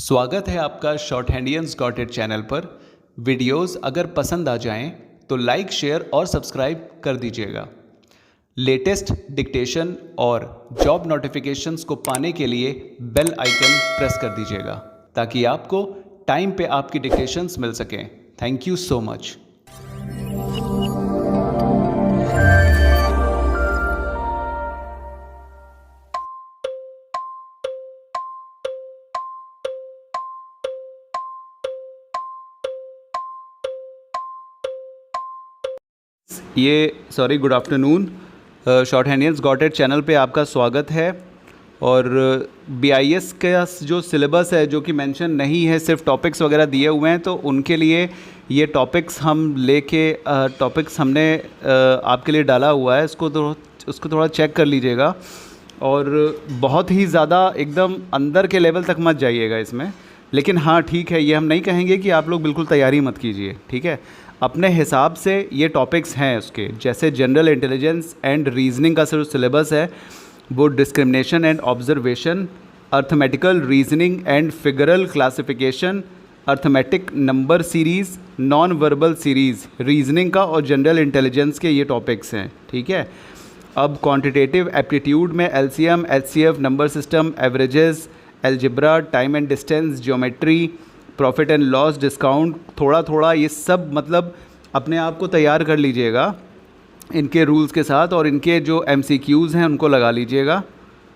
स्वागत है आपका short handians got it channel पर। वीडियोस अगर पसंद आ जाएं तो लाइक, शेयर और सब्सक्राइब कर दीजिएगा। लेटेस्ट डिक्टेशन और जॉब नोटिफिकेशंस को पाने के लिए बेल आइकन प्रेस कर दीजिएगा ताकि आपको टाइम पे आपकी डिक्टेशंस मिल सकें। Thank you so much. Good afternoon. Short handians got it channel पे आपका स्वागत है। और BIS का जो सिलेबस है जो कि मेंशन नहीं है, सिर्फ टॉपिक्स वगैरह दिए हुए हैं, तो उनके लिए ये टॉपिक्स हमने आपके लिए डाला हुआ है। उसको थोड़ा चेक कर लीजिएगा और बहुत ही ज़्यादा एकदम अंदर के लेवल तक मत जाइएगा इसमें। लेकिन हाँ ठीक है, ये हम नहीं कहेंगे कि आप लोग बिल्कुल तैयारी मत कीजिए, ठीक है। अपने हिसाब से ये टॉपिक्स हैं उसके, जैसे जनरल इंटेलिजेंस एंड रीजनिंग का जो सिलेबस है वो discrimination and observation, arithmetical reasoning and figural classification, arithmetic number series, non verbal series, reasoning का और जनरल इंटेलिजेंस के ये टॉपिक्स हैं, ठीक है। अब क्वांटिटेटिव एप्टीट्यूड में LCM, HCF, number system, averages, algebra, time and distance, geometry, profit and loss, discount, थोड़ा थोड़ा ये सब मतलब अपने आप को तैयार कर लीजिएगा इनके रूल्स के साथ, और इनके जो MCQs हैं उनको लगा लीजिएगा,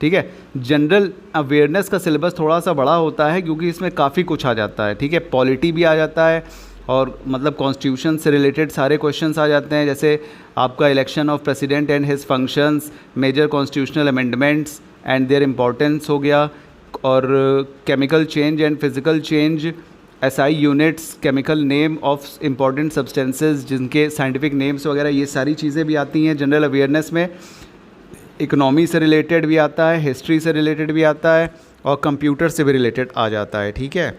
ठीक है। जनरल अवेयरनेस का सिलेबस थोड़ा सा बड़ा होता है क्योंकि इसमें काफ़ी कुछ आ जाता है, ठीक है। पॉलिटी भी आ जाता है और मतलब कॉन्स्टिट्यूशन से रिलेटेड सारे क्वेश्चंस आ जाते हैं, जैसे आपका election of president and his functions, major constitutional amendments and their importance हो गया, और chemical change and physical change, SI units, chemical name of important substances जिनके साइंटिफिक नेम्स वगैरह, ये सारी चीज़ें भी आती हैं जनरल अवेयरनेस में। इकोनॉमी से रिलेटेड भी आता है, हिस्ट्री से रिलेटेड भी आता है और कंप्यूटर से भी रिलेटेड आ जाता है, ठीक है।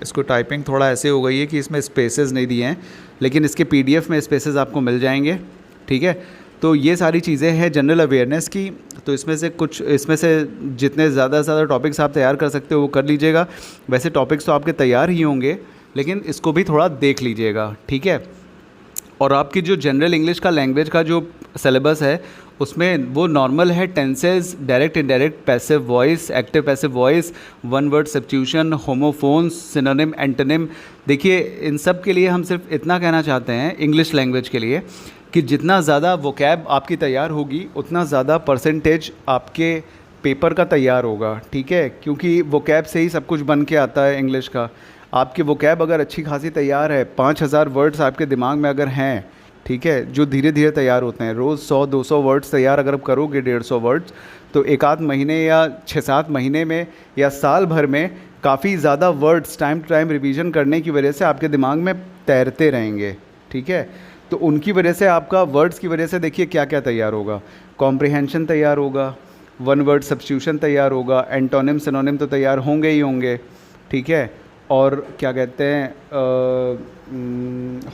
इसको टाइपिंग थोड़ा ऐसे हो गई है कि इसमें स्पेसेस नहीं दिए हैं, लेकिन इसके PDF में स्पेसेस आपको मिल जाएंगे, ठीक है। तो ये सारी चीज़ें हैं जनरल अवेयरनेस की। तो इसमें से जितने ज़्यादा से ज़्यादा टॉपिक्स आप तैयार कर सकते हो वो कर लीजिएगा। वैसे टॉपिक्स तो आपके तैयार ही होंगे, लेकिन इसको भी थोड़ा देख लीजिएगा, ठीक है। और आपकी जो जनरल इंग्लिश का लैंग्वेज का जो सिलेबस है उसमें वो नॉर्मल है, tenses, direct indirect, passive voice, active passive voice, one word substitution, homophones, synonym, antonym. देखिए इन सब के लिए हम सिर्फ इतना कहना चाहते हैं इंग्लिश लैंग्वेज के लिए कि जितना ज़्यादा वोकैब आपकी तैयार होगी उतना ज़्यादा परसेंटेज आपके पेपर का तैयार होगा, ठीक है। क्योंकि वोकैब से ही सब कुछ बन के आता है इंग्लिश का। आपके वोकैब अगर अच्छी खासी तैयार है, 5000 वर्ड्स आपके दिमाग में अगर हैं, ठीक है, जो धीरे धीरे तैयार होते हैं, रोज़ 100-200 वर्ड्स तैयार अगर आप करोगे, 150 वर्ड्स, तो एक आध महीने या 6-7 महीने में या साल भर में काफ़ी ज़्यादा words time to time revision करने की वजह से आपके दिमाग में तैरते रहेंगे, ठीक है। तो उनकी वजह से आपका वर्ड्स की वजह से देखिए क्या क्या तैयार होगा, कॉम्प्रिहेंशन तैयार होगा, वन वर्ड सब्स्टिट्यूशन तैयार होगा, एंटोनिम सिनोनिम तो तैयार होंगे ही होंगे, ठीक है। और क्या कहते हैं,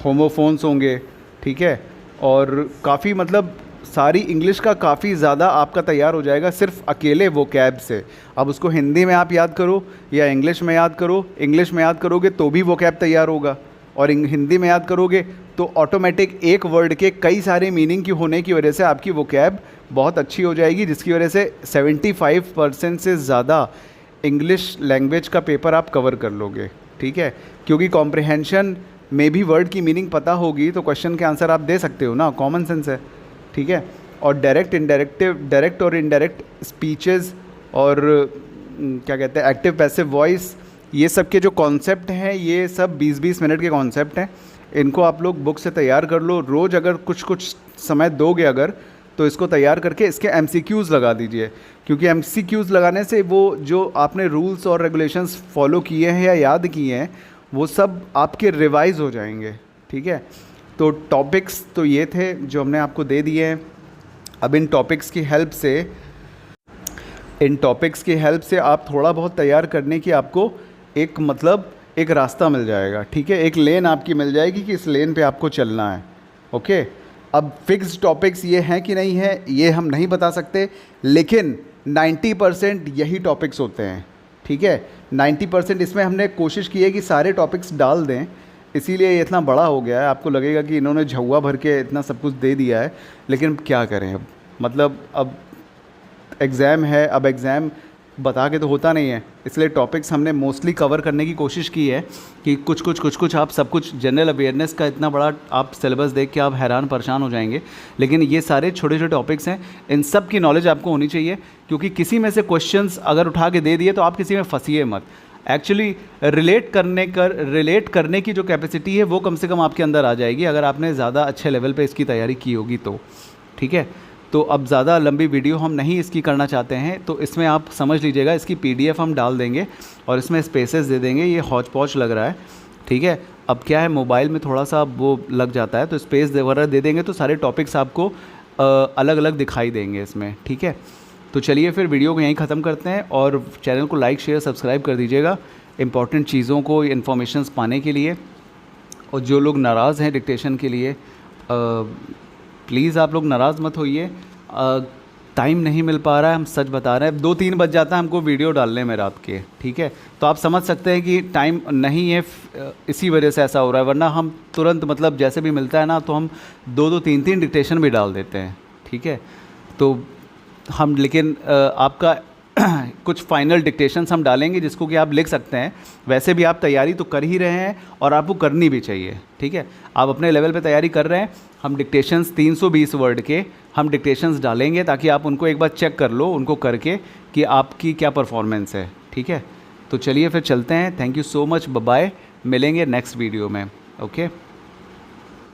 होमोफोन्स होंगे, ठीक है। और काफ़ी मतलब सारी इंग्लिश का काफ़ी ज़्यादा आपका तैयार हो जाएगा सिर्फ अकेले वोकैब से। अब उसको हिंदी में आप याद करो या इंग्लिश में याद करो, इंग्लिश में याद करोगे तो भी वोकैब तैयार होगा, और हिंदी में याद करोगे तो ऑटोमेटिक एक वर्ड के कई सारे मीनिंग की होने की वजह से आपकी वोकैब बहुत अच्छी हो जाएगी, जिसकी वजह से 75% से ज़्यादा इंग्लिश लैंग्वेज का पेपर आप कवर कर लोगे, ठीक है। क्योंकि कॉम्प्रिहेंशन में भी वर्ड की मीनिंग पता होगी तो क्वेश्चन के आंसर आप दे सकते हो ना, कॉमन सेंस है, ठीक है। और डायरेक्ट और इनडायरेक्ट स्पीचेस और क्या कहते हैं, एक्टिव पैसिव वॉइस, ये सब के जो कॉन्सेप्ट हैं ये सब 20-20 मिनट के कॉन्सेप्ट हैं। इनको आप लोग बुक से तैयार कर लो। रोज़ अगर कुछ समय दोगे अगर, तो इसको तैयार करके इसके MCQs लगा दीजिए, क्योंकि MCQs लगाने से वो जो आपने रूल्स और रेगुलेशंस फॉलो किए हैं या याद किए हैं वो सब आपके रिवाइज़ हो जाएंगे, ठीक है। तो टॉपिक्स तो ये थे जो हमने आपको दे दिए हैं। अब इन टॉपिक्स की हेल्प से आप थोड़ा बहुत तैयार करने की आपको एक रास्ता मिल जाएगा, ठीक है। एक लेन आपकी मिल जाएगी कि इस लेन पे आपको चलना है, ओके। अब फिक्स्ड टॉपिक्स ये हैं कि नहीं है ये हम नहीं बता सकते, लेकिन 90% यही टॉपिक्स होते हैं, ठीक है। 90% इसमें हमने कोशिश की है कि सारे टॉपिक्स डाल दें, इसीलिए ये इतना बड़ा हो गया है। आपको लगेगा कि इन्होंने झौवा भर के इतना सब कुछ दे दिया है, लेकिन क्या करें अब, मतलब अब एग्ज़ाम है, अब एग्ज़ाम बता के तो होता नहीं है, इसलिए टॉपिक्स हमने मोस्टली कवर करने की कोशिश की है कि कुछ आप सब कुछ जनरल अवेयरनेस का इतना बड़ा आप सिलेबस देख के आप हैरान परेशान हो जाएंगे। लेकिन ये सारे छोटे छोटे टॉपिक्स हैं, इन सब की नॉलेज आपको होनी चाहिए, क्योंकि किसी में से क्वेश्चंस अगर उठा के दे दिए तो आप किसी में फंसिए मत। एक्चुअली रिलेट करने की जो कैपेसिटी है वो कम से कम आपके अंदर आ जाएगी अगर आपने ज़्यादा अच्छे लेवल पे इसकी तैयारी की होगी तो, ठीक है। तो अब ज़्यादा लंबी वीडियो हम नहीं इसकी करना चाहते हैं, तो इसमें आप समझ लीजिएगा, इसकी PDF हम डाल देंगे और इसमें स्पेसेस दे देंगे। ये हौच पौच लग रहा है, ठीक है। अब क्या है, मोबाइल में थोड़ा सा वो लग जाता है, तो स्पेस वगैरह दे देंगे तो सारे टॉपिक्स आपको अलग अलग दिखाई देंगे इसमें, ठीक है। तो चलिए फिर वीडियो को यहीं ख़त्म करते हैं, और चैनल को लाइक शेयर सब्सक्राइब कर दीजिएगा इंपॉर्टेंट चीज़ों को, इन्फॉर्मेशंस पाने के लिए। और जो लोग नाराज़ हैं डिक्टेशन के लिए, प्लीज़ आप लोग नाराज़ मत होइए, टाइम नहीं मिल पा रहा है, हम सच बता रहे हैं। 2-3 बज जाता है हमको वीडियो डालने में रात के, ठीक है। तो आप समझ सकते हैं कि टाइम नहीं है, इसी वजह से ऐसा हो रहा है, वरना हम तुरंत मतलब जैसे भी मिलता है ना तो हम 2-2 3-3 डिक्टेशन भी डाल देते हैं, ठीक है। तो हम लेकिन आपका कुछ फाइनल डिक्टेशंस हम डालेंगे जिसको कि आप लिख सकते हैं। वैसे भी आप तैयारी तो कर ही रहे हैं और आपको करनी भी चाहिए, ठीक है। आप अपने लेवल पे तैयारी कर रहे हैं, हम डिक्टेशंस 320 वर्ड के हम डिक्टेशंस डालेंगे ताकि आप उनको एक बार चेक कर लो, उनको करके, कि आपकी क्या परफॉर्मेंस है, ठीक है। तो चलिए फिर चलते हैं। Thank you so much, bye bye, मिलेंगे नेक्स्ट वीडियो में, ओके।